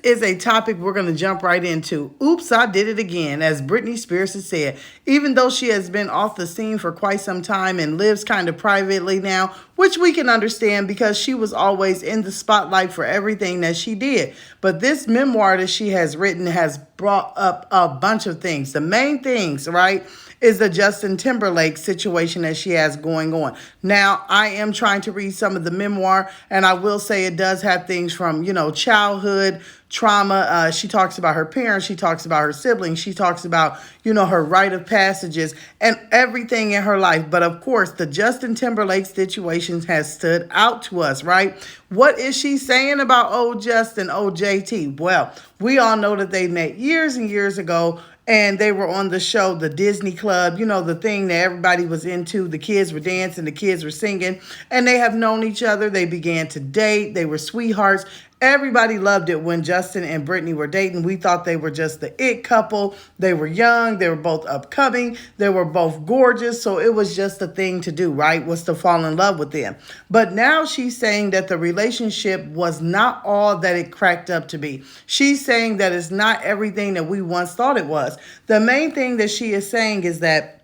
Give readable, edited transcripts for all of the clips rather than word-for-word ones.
is a topic we're going to jump right into. Oops, I did it again, as Britney Spears has said. Even though she has been off the scene for quite some time and lives kind of privately now, which we can understand because she was always in the spotlight for everything that she did. But this memoir that she has written has brought up a bunch of things. The main things, right, is the Justin Timberlake situation that she has going on. Now, I am trying to read some of the memoir, and I will say it does have things from, childhood trauma. She talks about her parents. She talks about her siblings. She talks about, her rite of passages and everything in her life. But of course, the Justin Timberlake situation has stood out to us, right? What is she saying about old Justin, old JT? Well, we all know that they met years and years ago, and they were on the show, the Disney Club, the thing that everybody was into. The kids were dancing, the kids were singing, and they have known each other. They began to date. They were sweethearts. Everybody loved it when Justin and Britney were dating. We thought they were just the it couple. They were young. They were both upcoming. They were both gorgeous. So it was just a thing to do, right? Was to fall in love with them. But now she's saying that the relationship was not all that it cracked up to be. She's saying that it's not everything that we once thought it was. The main thing that she is saying is that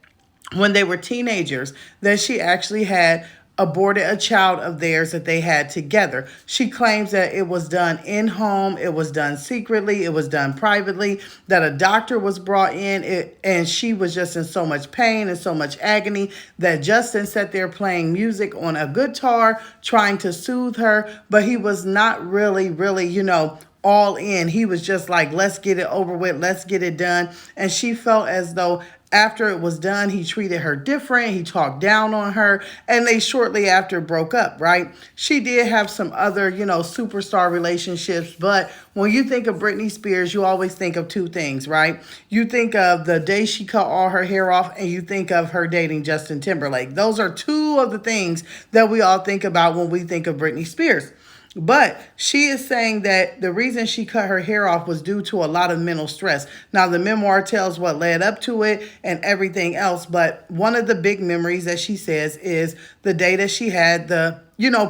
when they were teenagers, that she actually had aborted a child of theirs that they had together. She claims that it was done in home, it was done secretly, it was done privately, that a doctor was brought in, and she was just in so much pain and so much agony that Justin sat there playing music on a guitar, trying to soothe her, but he was not really, all in. He was just like, let's get it over with, let's get it done. And she felt as though after it was done, he treated her different. He talked down on her, and they shortly after broke up, right? She did have some other, superstar relationships, but when you think of Britney Spears, you always think of two things, right? You think of the day she cut all her hair off, and you think of her dating Justin Timberlake. Those are two of the things that we all think about when we think of Britney Spears. But she is saying that the reason she cut her hair off was due to a lot of mental stress. Now, the memoir tells what led up to it and everything else. But one of the big memories that she says is the day that she had the,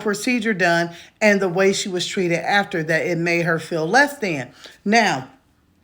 procedure done and the way she was treated after that. It made her feel less than. Now,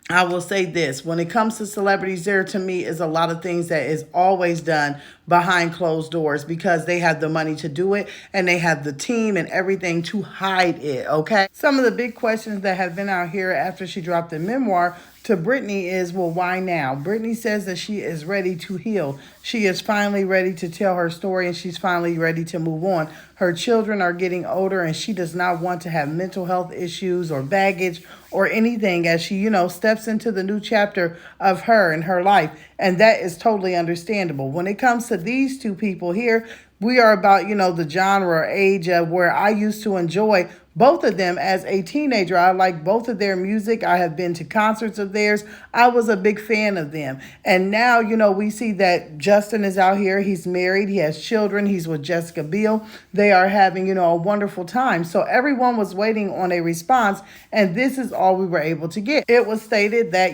I will say this, when it comes to celebrities, there to me is a lot of things that is always done behind closed doors because they have the money to do it and they have the team and everything to hide it, okay? Some of the big questions that have been out here after she dropped the memoir to Britney is, well, why now? Britney says that she is ready to heal. She is finally ready to tell her story and she's finally ready to move on. Her children are getting older and she does not want to have mental health issues or baggage or anything as she, steps into the new chapter of her and her life. And that is totally understandable. When it comes to these two people here, we are about, the genre or age of where I used to enjoy both of them as a teenager. I like both of their music. I have been to concerts of theirs. I was a big fan of them. And now, we see that Justin is out here. He's married. He has children. He's with Jessica Biel. They are having, a wonderful time. So everyone was waiting on a response. And this is all we were able to get. It was stated that,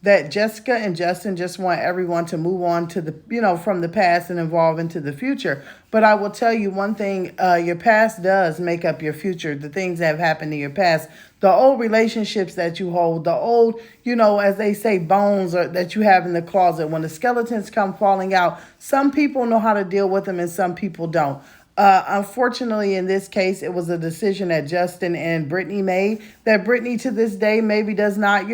that Jessica and Justin just want everyone to move on to the, from the past and evolve into the future. But I will tell you one thing, your past does make up your future, the things that have happened in your past, the old relationships that you hold, the old, as they say, bones that you have in the closet. When the skeletons come falling out, some people know how to deal with them and some people don't. Unfortunately, in this case, it was a decision that Justin and Britney made that Britney to this day maybe does not,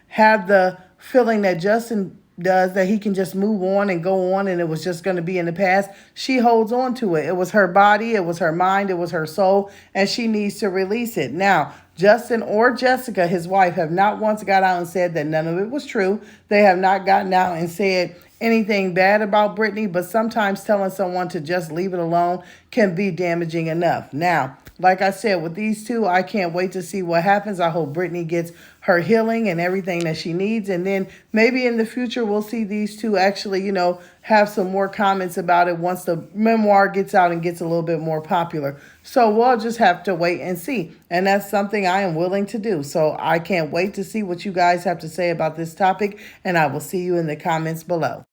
have the feeling that Justin does, that he can just move on and go on and it was just going to be in the past. She holds on to it. It was her body, it was her mind, it was her soul, and she needs to release it. Now, Justin or Jessica, his wife, have not once got out and said that none of it was true. They have not gotten out and said anything bad about Britney, but sometimes telling someone to just leave it alone can be damaging enough. Now, like I said, with these two, I can't wait to see what happens. I hope Britney gets her healing and everything that she needs. And then maybe in the future, we'll see these two actually, have some more comments about it once the memoir gets out and gets a little bit more popular. So we'll just have to wait and see. And that's something I am willing to do. So I can't wait to see what you guys have to say about this topic. And I will see you in the comments below.